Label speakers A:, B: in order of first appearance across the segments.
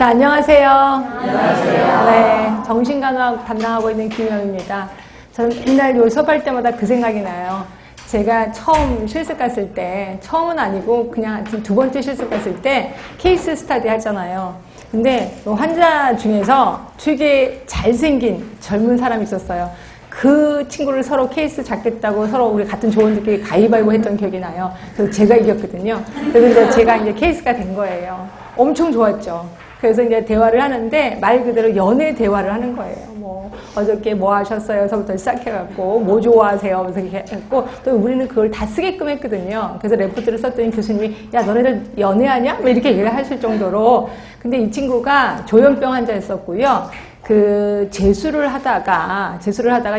A: 자, 안녕하세요.
B: 안녕하세요.
A: 네, 정신간호 담당하고 있는 김영입니다. 저는 맨날 요 수업할 때마다 그 생각이 나요. 제가 처음 실습 갔을 때, 처음은 아니고 그냥 두 번째 실습 갔을 때 케이스 스터디 하잖아요. 근데 환자 중에서 되게 잘생긴 젊은 사람이 있었어요. 그 친구를 서로 케이스 잡겠다고 서로 우리 같은 조원들끼리 가위바위보 했던 기억이 나요. 그래서 제가 이겼거든요. 그래서 제가 이제 케이스가 된 거예요. 엄청 좋았죠. 그래서 이제 대화를 하는데 말 그대로 연애 대화를 하는 거예요. 뭐 어저께 뭐 하셨어요?서부터 시작해갖고 뭐 좋아하세요? 그래서 이렇게 했고 또 우리는 그걸 다 쓰게끔 했거든요. 그래서 레포트를 썼더니 교수님이 야 너네들 연애하냐? 뭐 이렇게 얘기를 하실 정도로. 근데 이 친구가 조현병 환자였었고요. 그 재수를 하다가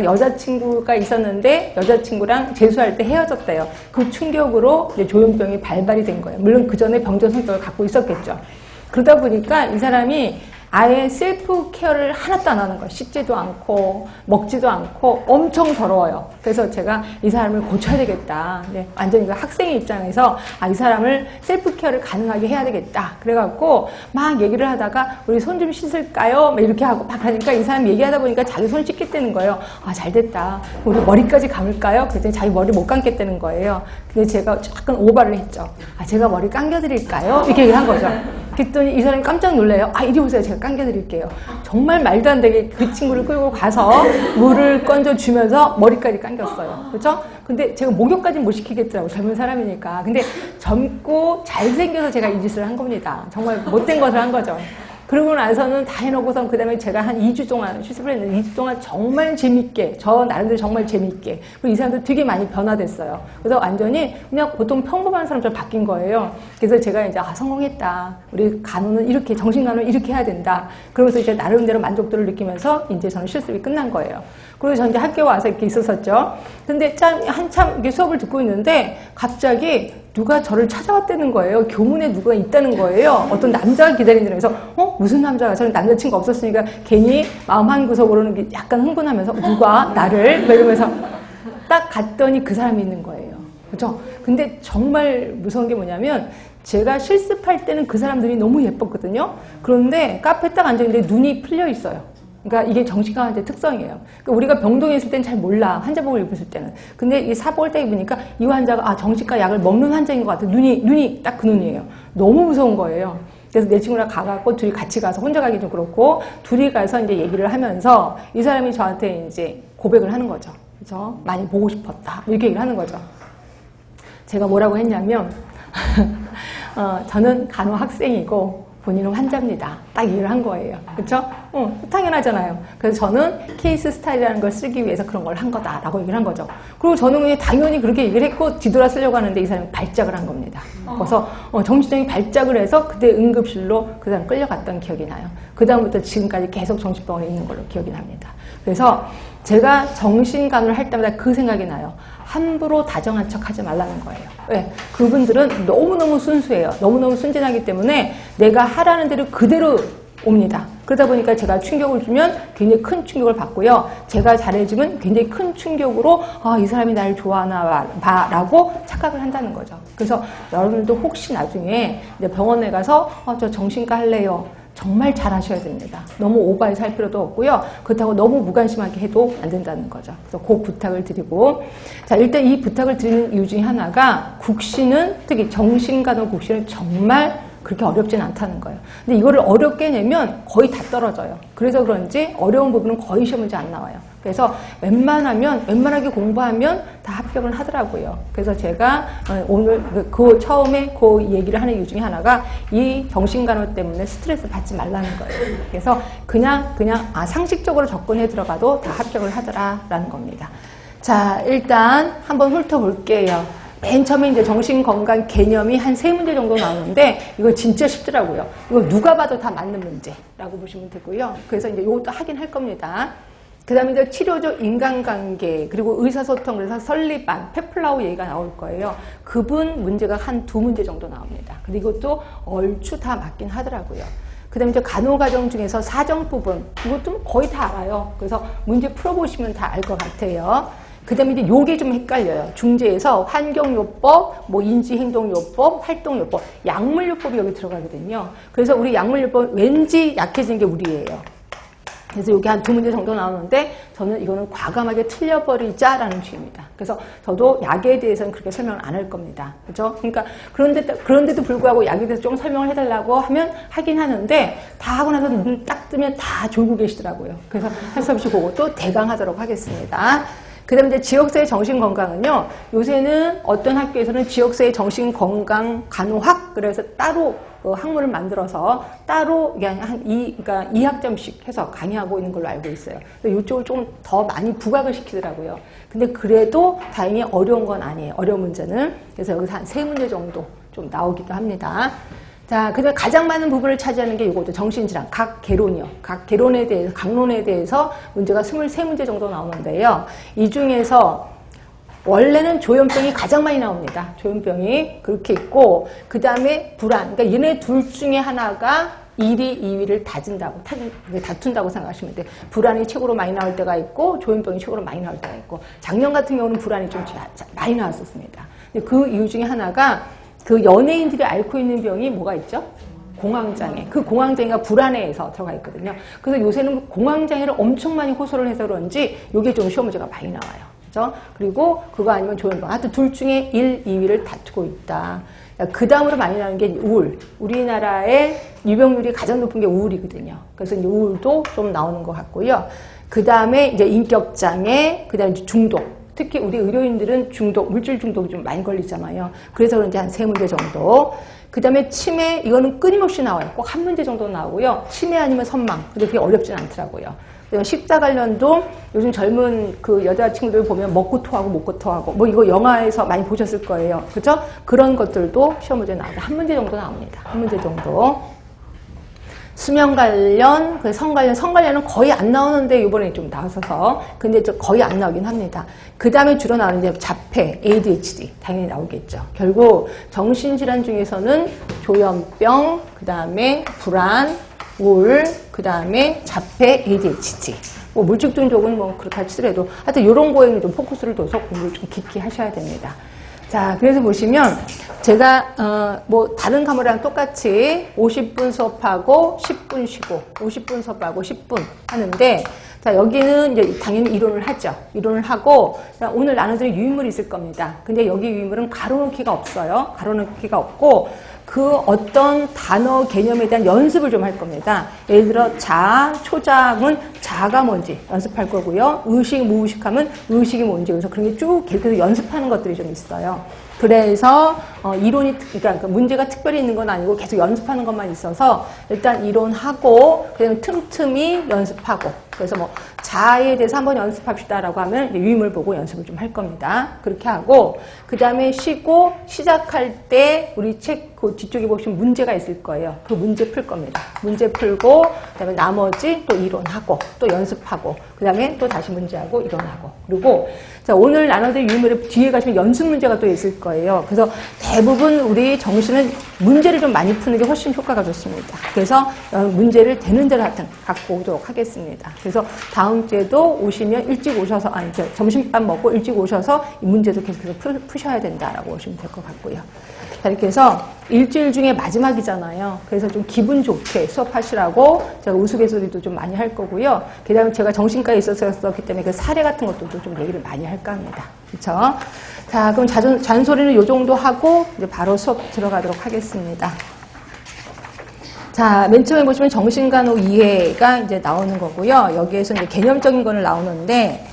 A: 여자친구가 있었는데 여자친구랑 재수할 때 헤어졌대요. 그 충격으로 이제 조현병이 발발이 된 거예요. 물론 그 전에 병정 성격을 갖고 있었겠죠. 그러다 보니까 이 사람이 아예 셀프 케어를 하나도 안 하는 거예요. 씻지도 않고 먹지도 않고 엄청 더러워요. 그래서 제가 이 사람을 고쳐야 되겠다. 네, 완전히 그 학생의 입장에서 이 사람을 셀프 케어를 가능하게 해야 되겠다. 그래갖고 막 얘기를 하다가 우리 손 좀 씻을까요? 막 이렇게 하고 막 하니까 이 사람이 얘기하다 보니까 자기 손 씻겠다는 거예요. 잘 됐다. 우리 머리까지 감을까요? 그랬더니 자기 머리 못 감겠다는 거예요. 근데 제가 약간 오바를 했죠. 제가 머리 감겨드릴까요? 이렇게 얘기를 한 거죠. 그랬더니 이 사람이 깜짝 놀래요. 이리 오세요. 제가 감겨드릴게요. 정말 말도 안 되게 그 친구를 끌고 가서 물을 건져주면서 머리까지 감겼어요. 그렇죠? 근데 제가 목욕까지는 못 시키겠더라고요. 젊은 사람이니까. 근데 젊고 잘생겨서 제가 이 짓을 한 겁니다. 정말 못된 것을 한 거죠. 그러고 나서는 다 해놓고선 그 다음에 제가 한 2주 동안 실습을 했는데 2주 동안 정말 재밌게 저 나름대로 정말 재밌게 그리고 이 사람도 되게 많이 변화됐어요. 그래서 완전히 그냥 보통 평범한 사람처럼 바뀐 거예요. 그래서 제가 이제 성공했다. 우리 간호는 이렇게 정신간호는 이렇게 해야 된다. 그러면서 이제 나름대로 만족도를 느끼면서 이제 저는 실습이 끝난 거예요. 그리고 전 이제 학교 와서 이렇게 있었었죠. 근데 한참 이렇게 수업을 듣고 있는데 갑자기 누가 저를 찾아왔다는 거예요. 교문에 누가 있다는 거예요. 어떤 남자가 기다린다는 거예요. 그래서 무슨 남자가? 저는 남자친구 없었으니까 괜히 마음 한구석으로는 약간 흥분하면서 누가 나를? 이러면서 딱 갔더니 그 사람이 있는 거예요. 그렇죠? 근데 정말 무서운 게 뭐냐면 제가 실습할 때는 그 사람들이 너무 예뻤거든요. 그런데 카페에 딱 앉아있는데 눈이 풀려 있어요. 그러니까 이게 정신과 환자의 특성이에요. 그러니까 우리가 병동에 있을 때는 잘 몰라. 환자복을 입었을 때는. 근데 이 사복을 딱 입으니까 이 환자가 정신과 약을 먹는 환자인 것 같아. 눈이 딱 그 눈이에요. 너무 무서운 거예요. 그래서 내 친구랑 가갖고 둘이 같이 가서 혼자 가기 좀 그렇고 둘이 가서 이제 얘기를 하면서 이 사람이 저한테 이제 고백을 하는 거죠. 그죠? 많이 보고 싶었다. 이렇게 얘기를 하는 거죠. 제가 뭐라고 했냐면 저는 간호 학생이고 본인은 환자입니다. 딱 얘기를 한 거예요. 그렇죠? 당연하잖아요. 그래서 저는 케이스 스타일이라는 걸 쓰기 위해서 그런 걸 한 거다라고 얘기를 한 거죠. 그리고 저는 당연히 그렇게 얘기를 했고 뒤돌아 쓰려고 하는데 이 사람이 발작을 한 겁니다. 그래서 정신적인 발작을 해서 그때 응급실로 그 사람 끌려갔던 기억이 나요. 그 다음부터 지금까지 계속 정신병원에 있는 걸로 기억이 납니다. 그래서 제가 정신간호를 할 때마다 그 생각이 나요. 함부로 다정한 척 하지 말라는 거예요. 왜? 그분들은 너무너무 순수해요. 너무너무 순진하기 때문에 내가 하라는 대로 그대로 옵니다. 그러다 보니까 제가 충격을 주면 굉장히 큰 충격을 받고요. 제가 잘해주면 굉장히 큰 충격으로 이 사람이 나를 좋아하나 봐 라고 착각을 한다는 거죠. 그래서 여러분들도 혹시 나중에 이제 병원에 가서 저 정신과 할래요. 정말 잘 하셔야 됩니다. 너무 오버해서 할 필요도 없고요. 그렇다고 너무 무관심하게 해도 안 된다는 거죠. 그래서 그 부탁을 드리고 자 일단 이 부탁을 드리는 이유 중에 하나가 국시는 특히 정신간호 국시는 정말 그렇게 어렵진 않다는 거예요. 근데 이거를 어렵게 내면 거의 다 떨어져요. 그래서 그런지 어려운 부분은 거의 시험 문제 안 나와요. 그래서 웬만하게 공부하면 다 합격을 하더라고요. 그래서 제가 오늘 처음에 그 얘기를 하는 이유 중에 하나가 이 정신간호 때문에 스트레스 받지 말라는 거예요. 그래서 그냥 상식적으로 접근해 들어가도 다 합격을 하더라라는 겁니다. 자, 일단 한번 훑어볼게요. 맨 처음에 이제 정신건강 개념이 한 3문제 정도 나오는데 이거 진짜 쉽더라고요. 이거 누가 봐도 다 맞는 문제라고 보시면 되고요. 그래서 이제 이것도 하긴 할 겁니다. 그 다음에 이제 치료적 인간관계, 그리고 의사소통, 그래서 설리반, 페플라우 얘기가 나올 거예요. 그분 문제가 한 2문제 정도 나옵니다. 그리고 또 얼추 다 맞긴 하더라고요. 그 다음에 이제 간호과정 중에서 사정 부분, 이것도 거의 다 알아요. 그래서 문제 풀어보시면 다 알 것 같아요. 그 다음에 이제 요게 좀 헷갈려요. 중재에서 환경요법, 뭐 인지행동요법, 활동요법, 약물요법이 여기 들어가거든요. 그래서 우리 약물요법 왠지 약해진 게 우리예요. 그래서 여기 한 2문제 정도 나오는데 저는 이거는 과감하게 틀려버리자라는 주의입니다. 그래서 저도 약에 대해서는 그렇게 설명을 안 할 겁니다. 그죠? 그러니까 그런데도 불구하고 약에 대해서 좀 설명을 해달라고 하면 하긴 하는데 다 하고 나서 눈을 딱 뜨면 다 졸고 계시더라고요. 그래서 할 수 없이 그것도 대강하도록 하겠습니다. 그 다음에 이제 지역사회 정신건강은요, 요새는 어떤 학교에서는 지역사회 정신건강 간호학, 그래서 따로 학문을 만들어서 따로 그러니까 2학점씩 해서 강의하고 있는 걸로 알고 있어요. 근데 이쪽을 좀 더 많이 부각을 시키더라고요. 근데 그래도 다행히 어려운 건 아니에요. 어려운 문제는. 그래서 여기서 한 3문제 정도 좀 나오기도 합니다. 자, 그 다음에 가장 많은 부분을 차지하는 게 이거죠. 정신질환, 각 개론이요. 각 개론에 대해서, 강론에 대해서 문제가 23문제 정도 나오는데요. 이 중에서 원래는 조현병이 가장 많이 나옵니다. 조현병이 그렇게 있고, 그 다음에 불안. 그러니까 얘네 둘 중에 하나가 1위, 2위를 다툰다고 생각하시면 돼요. 불안이 최고로 많이 나올 때가 있고, 조현병이 최고로 많이 나올 때가 있고, 작년 같은 경우는 불안이 좀 많이 나왔었습니다. 근데 그 이유 중에 하나가 그 연예인들이 앓고 있는 병이 뭐가 있죠? 공황장애. 그 공황장애가 불안해에서 들어가 있거든요. 그래서 요새는 공황장애를 엄청 많이 호소를 해서 그런지 이게 좀 시험 문제가 많이 나와요. 그죠? 그리고 그거 아니면 조현병. 하여튼 둘 중에 1, 2위를 다투고 있다. 그 다음으로 많이 나오는 게 우울. 우리나라의 유병률이 가장 높은 게 우울이거든요. 그래서 이제 우울도 좀 나오는 것 같고요. 그 다음에 이제 인격장애, 그 다음에 중독. 특히 우리 의료인들은 물질 중독이 좀 많이 걸리잖아요. 그래서 그런지 한 3문제 정도. 그 다음에 치매, 이거는 끊임없이 나와요. 꼭 1문제 정도 나오고요. 치매 아니면 선망. 근데 그게 어렵진 않더라고요. 식사 관련도 요즘 젊은 그 여자 친구들 보면 먹고 토하고 먹고 토하고 뭐 이거 영화에서 많이 보셨을 거예요. 그죠? 그런 것들도 시험 문제 나옵니다. 1문제 정도 나옵니다. 1문제 정도. 수면 관련, 성 관련은 거의 안 나오는데 이번에 좀 나와서 근데 거의 안 나오긴 합니다. 그 다음에 주로 나오는 게 자폐, ADHD 당연히 나오겠죠. 결국 정신질환 중에서는 조현병, 그 다음에 불안, 우울, 그 다음에 자폐, ADHD. 뭐 물질 중독은 뭐 그렇다 치더라도 하여튼 이런 거에는 좀 포커스를 둬서 공부를 좀 깊게 하셔야 됩니다. 자, 그래서 보시면 제가 뭐 다른 과목이랑 똑같이 50분 수업하고 10분 쉬고 50분 수업하고 10분 하는데 자, 여기는 이제 당연히 이론을 하죠. 이론을 하고 오늘 나눠드릴 유인물이 있을 겁니다. 근데 여기 유인물은 가로놓기가 없어요. 가로놓기가 없고 그 어떤 단어 개념에 대한 연습을 좀 할 겁니다. 예를 들어 자, 초자문, 자가 뭔지 연습할 거고요. 의식, 무의식하면 의식이 뭔지 그래서 그런 게 쭉 계속해서 연습하는 것들이 좀 있어요. 그래서 이론이 그러니까 문제가 특별히 있는 건 아니고 계속 연습하는 것만 있어서 일단 이론하고 그다음에 틈틈이 연습하고 그래서 뭐 자에 대해서 한번 연습합시다라고 하면 유인물 보고 연습을 좀 할 겁니다. 그렇게 하고 그 다음에 쉬고 시작할 때 우리 책 그 뒤쪽에 보시면 문제가 있을 거예요. 그 문제 풀 겁니다. 문제 풀고 그다음에 나머지 또 이론하고 또 연습하고 그 다음에 또 다시 문제하고 이론하고 그리고 자 오늘 나눠드릴 유인물에 뒤에 가시면 연습 문제가 또 있을 거예요. 그래서 대부분 우리 정시는 문제를 좀 많이 푸는 게 훨씬 효과가 좋습니다. 그래서 문제를 되는 대로 하여튼 갖고 오도록 하겠습니다. 그래서 다음 주에도 오시면 일찍 오셔서 점심밥 먹고 일찍 오셔서 이 문제도 계속해서 푸셔야 된다라고 보시면 될 것 같고요. 자, 이렇게 해서 일주일 중에 마지막이잖아요. 그래서 좀 기분 좋게 수업하시라고 제가 우스갯소리도 좀 많이 할 거고요. 그 다음에 제가 정신과에 있었기 때문에 그 사례 같은 것도 좀 얘기를 많이 할까 합니다. 그렇죠? 자, 그럼 잔소리는 요 정도 하고 이제 바로 수업 들어가도록 하겠습니다. 자, 맨 처음에 보시면 정신간호 이해가 이제 나오는 거고요. 여기에서 이제 개념적인 거는 나오는데,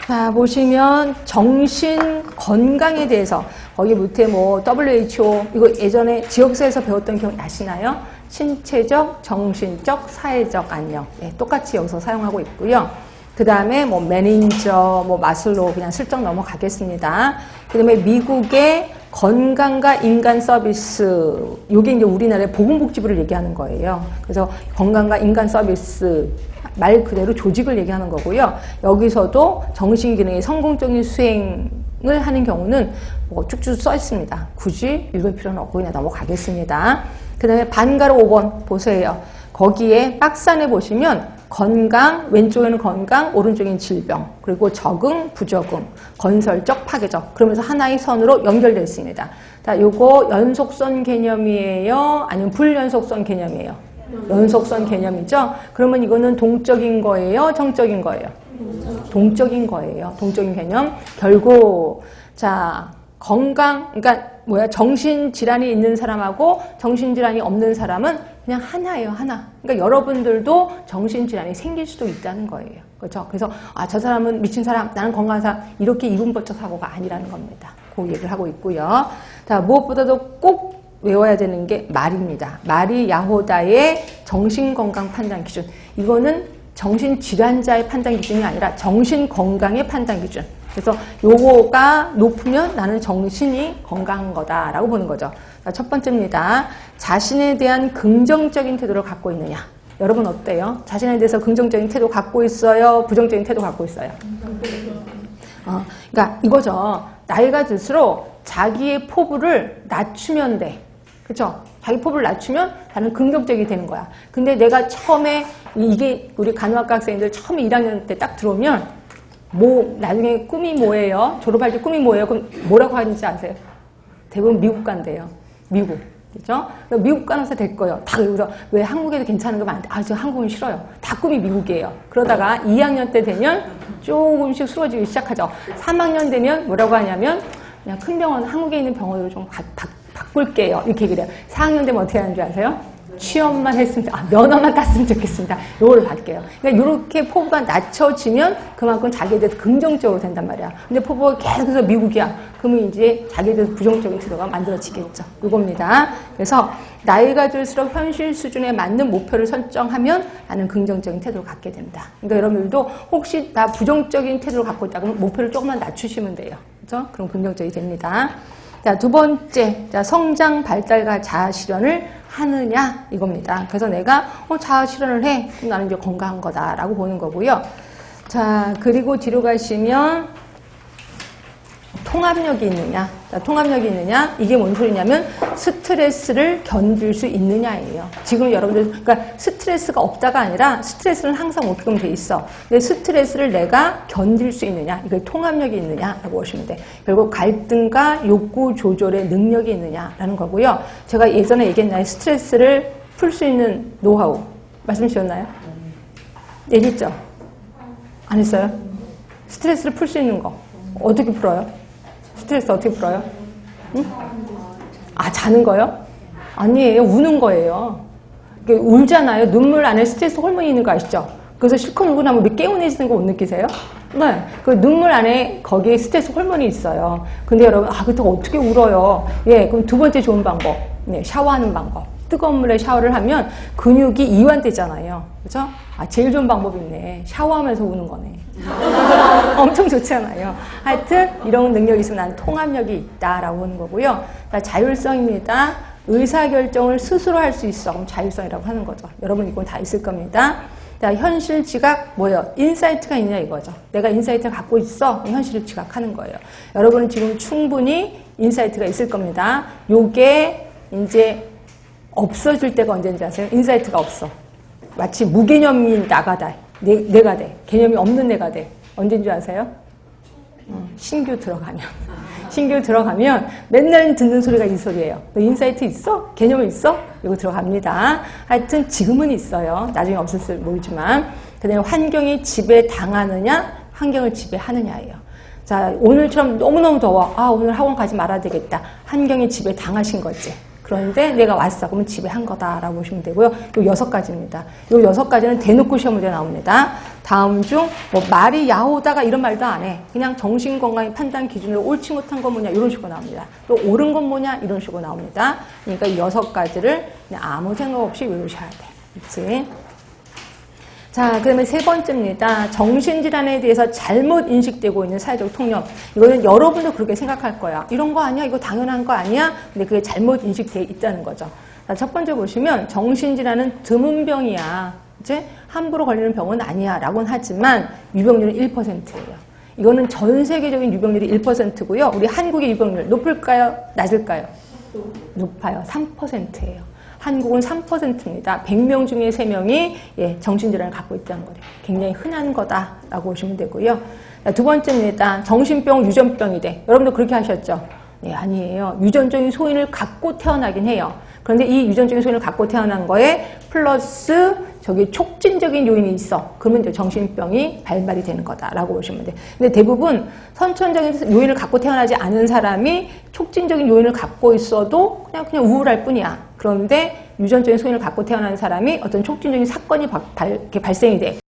A: 자, 보시면 정신 건강에 대해서 거기 밑에 뭐 WHO 이거 예전에 지역사에서 배웠던 기억 나시나요? 신체적, 정신적, 사회적 안녕. 네, 똑같이 여기서 사용하고 있고요. 그 다음에 뭐 매니저, 뭐 마슬로우 그냥 슬쩍 넘어가겠습니다. 그 다음에 미국의 건강과 인간 서비스, 이게 이제 우리나라의 보건복지부를 얘기하는 거예요. 그래서 건강과 인간 서비스 말 그대로 조직을 얘기하는 거고요. 여기서도 정신기능의 성공적인 수행을 하는 경우는 뭐 쭉쭉 써 있습니다. 굳이 읽을 필요는 없고 그냥 넘어가겠습니다. 그 다음에 반가로 5번 보세요. 거기에 박스 안에 보시면 건강, 왼쪽에는 건강, 오른쪽에는 질병, 그리고 적응, 부적응, 건설적, 파괴적. 그러면서 하나의 선으로 연결되어 있습니다. 자, 요거 연속선 개념이에요? 아니면 불연속선 개념이에요? 연속선 개념이죠? 그러면 이거는 동적인 거예요? 정적인 거예요? 동적인 거예요. 동적인 개념. 결국, 자, 건강, 그러니까 정신질환이 있는 사람하고 정신질환이 없는 사람은 그냥 하나예요, 하나. 그러니까 여러분들도 정신질환이 생길 수도 있다는 거예요. 그렇죠? 그래서, 저 사람은 미친 사람, 나는 건강한 사람, 이렇게 이분법적 사고가 아니라는 겁니다. 그 얘기를 하고 있고요. 자, 무엇보다도 꼭 외워야 되는 게 말입니다. 말이 야호다의 정신건강 판단 기준. 이거는 정신질환자의 판단 기준이 아니라 정신건강의 판단 기준. 그래서 요거가 높으면 나는 정신이 건강한 거다라고 보는 거죠. 자, 첫 번째입니다. 자신에 대한 긍정적인 태도를 갖고 있느냐. 여러분 어때요? 자신에 대해서 긍정적인 태도 갖고 있어요? 부정적인 태도 갖고 있어요? 그러니까 이거죠. 나이가 들수록 자기의 포부를 낮추면 돼. 그렇죠? 자기 포부를 낮추면 나는 긍정적이 되는 거야. 근데 내가 처음에 이게 우리 간호학과 학생들 처음에 1학년 때 딱 들어오면 나중에 꿈이 뭐예요? 졸업할 때 꿈이 뭐예요? 그럼 뭐라고 하는지 아세요? 대부분 미국 간대요. 미국. 그죠? 미국 간호사 될 거예요. 다 그래서 왜 한국에도 괜찮은 거 많은데, 저 한국은 싫어요. 다 꿈이 미국이에요. 그러다가 2학년 때 되면 조금씩 쓰러지기 시작하죠. 3학년 되면 뭐라고 하냐면, 그냥 큰 병원, 한국에 있는 병원으로 좀 바꿀게요. 이렇게 얘기를 해요. 4학년 되면 어떻게 하는 줄 아세요? 취업만 했으면, 면허만 땄으면 좋겠습니다. 요거를 받게요. 그러니까 이렇게 포부가 낮춰지면 그만큼 자기에 대해서 긍정적으로 된단 말이야. 근데 포부가 계속해서 미국이야. 그러면 이제 자기에 대해서 부정적인 태도가 만들어지겠죠. 이겁니다. 그래서 나이가 들수록 현실 수준에 맞는 목표를 설정하면 나는 긍정적인 태도를 갖게 된다. 그러니까 여러분들도 혹시 나 부정적인 태도를 갖고 있다 그러면 목표를 조금만 낮추시면 돼요. 그렇죠? 그럼 긍정적이 됩니다. 자, 두 번째, 자, 성장, 발달과 자아 실현을 하느냐 이겁니다. 그래서 내가 자아 실현을 해. 그럼 나는 이제 건강한 거다라고 보는 거고요. 자, 그리고 뒤로 가시면 통합력이 있느냐. 자, 통합력이 있느냐. 이게 뭔 소리냐면 스트레스를 견딜 수 있느냐예요. 지금 여러분들 그러니까 스트레스가 없다가 아니라 스트레스는 항상 오게끔 돼 있어. 근데 스트레스를 내가 견딜 수 있느냐. 이걸 통합력이 있느냐라고 보시면 돼. 결국 갈등과 욕구 조절의 능력이 있느냐라는 거고요. 제가 예전에 얘기했나요? 스트레스를 풀 수 있는 노하우 말씀 주셨나요? 얘기했죠? 안 했어요? 스트레스를 풀 수 있는 거 어떻게 풀어요? 스트레스 어떻게 풀어요? 응? 자는 거요? 아니에요. 우는 거예요. 울잖아요. 눈물 안에 스트레스 호르몬이 있는 거 아시죠? 그래서 실컷 울고 나면 우리 개운해지는 거 못 느끼세요? 네. 그 눈물 안에 거기에 스트레스 호르몬이 있어요. 근데 여러분, 그렇다고 어떻게 울어요? 예, 그럼 두 번째 좋은 방법. 네, 샤워하는 방법. 뜨거운 물에 샤워를 하면 근육이 이완되잖아요. 그죠? 제일 좋은 방법이 있네. 샤워하면서 우는 거네. 엄청 좋잖아요. 하여튼 이런 능력이 있으면 난 통합력이 있다라고 하는 거고요. 자율성입니다. 의사결정을 스스로 할 수 있어. 그럼 자율성이라고 하는 거죠. 여러분 이건 다 있을 겁니다. 자, 현실 지각 뭐예요? 인사이트가 있냐 이거죠. 내가 인사이트를 갖고 있어. 현실을 지각하는 거예요. 여러분은 지금 충분히 인사이트가 있을 겁니다. 요게 이제 없어질 때가 언제인지 아세요? 인사이트가 없어. 마치 무개념인 나가 돼. 내가 돼. 개념이 없는 내가 돼. 언제인 줄 아세요? 신규 들어가면. 신규 들어가면 맨날 듣는 소리가 이 소리예요. 너 인사이트 있어? 개념 있어? 이거 들어갑니다. 하여튼 지금은 있어요. 나중에 없을지 모르지만. 그 다음에 환경이 지배당하느냐, 환경을 지배하느냐예요. 자, 오늘처럼 너무너무 더워. 오늘 학원 가지 말아야 되겠다. 환경이 지배당하신 거지. 그런데 내가 왔어. 그러면 지배한 거다라고 보시면 되고요. 요 6가지입니다. 요 6가지는 대놓고 시험 문제 나옵니다. 다음 중 말이 야호다가 이런 말도 안 해. 그냥 정신건강의 판단 기준으로 옳지 못한 건 뭐냐 이런 식으로 나옵니다. 또 옳은 건 뭐냐 이런 식으로 나옵니다. 그러니까 이 6가지를 그냥 아무 생각 없이 외우셔야 돼. 그렇지? 자, 그다음에 세 번째입니다. 정신질환에 대해서 잘못 인식되고 있는 사회적 통념. 이거는 여러분도 그렇게 생각할 거야. 이런 거 아니야? 이거 당연한 거 아니야? 근데 그게 잘못 인식되어 있다는 거죠. 자, 첫 번째 보시면 정신질환은 드문 병이야. 이제 함부로 걸리는 병은 아니야. 라고는 하지만 유병률은 1%예요. 이거는 전 세계적인 유병률이 1%고요. 우리 한국의 유병률 높을까요? 낮을까요? 높아요. 3%예요. 한국은 3%입니다. 100명 중에 3명이 예, 정신질환을 갖고 있다는 거예요. 굉장히 흔한 거다라고 보시면 되고요. 두 번째입니다. 정신병, 유전병이 돼. 여러분도 그렇게 하셨죠? 네, 아니에요. 유전적인 소인을 갖고 태어나긴 해요. 그런데 이 유전적인 소인을 갖고 태어난 거에 플러스 저기 촉진적인 요인이 있어. 그러면 이제 정신병이 발발이 되는 거다라고 보시면 돼요. 근데 대부분 선천적인 요인을 갖고 태어나지 않은 사람이 촉진적인 요인을 갖고 있어도 그냥 우울할 뿐이야. 그런데 유전적인 소인을 갖고 태어난 사람이 어떤 촉진적인 사건이 이렇게 발생이 돼.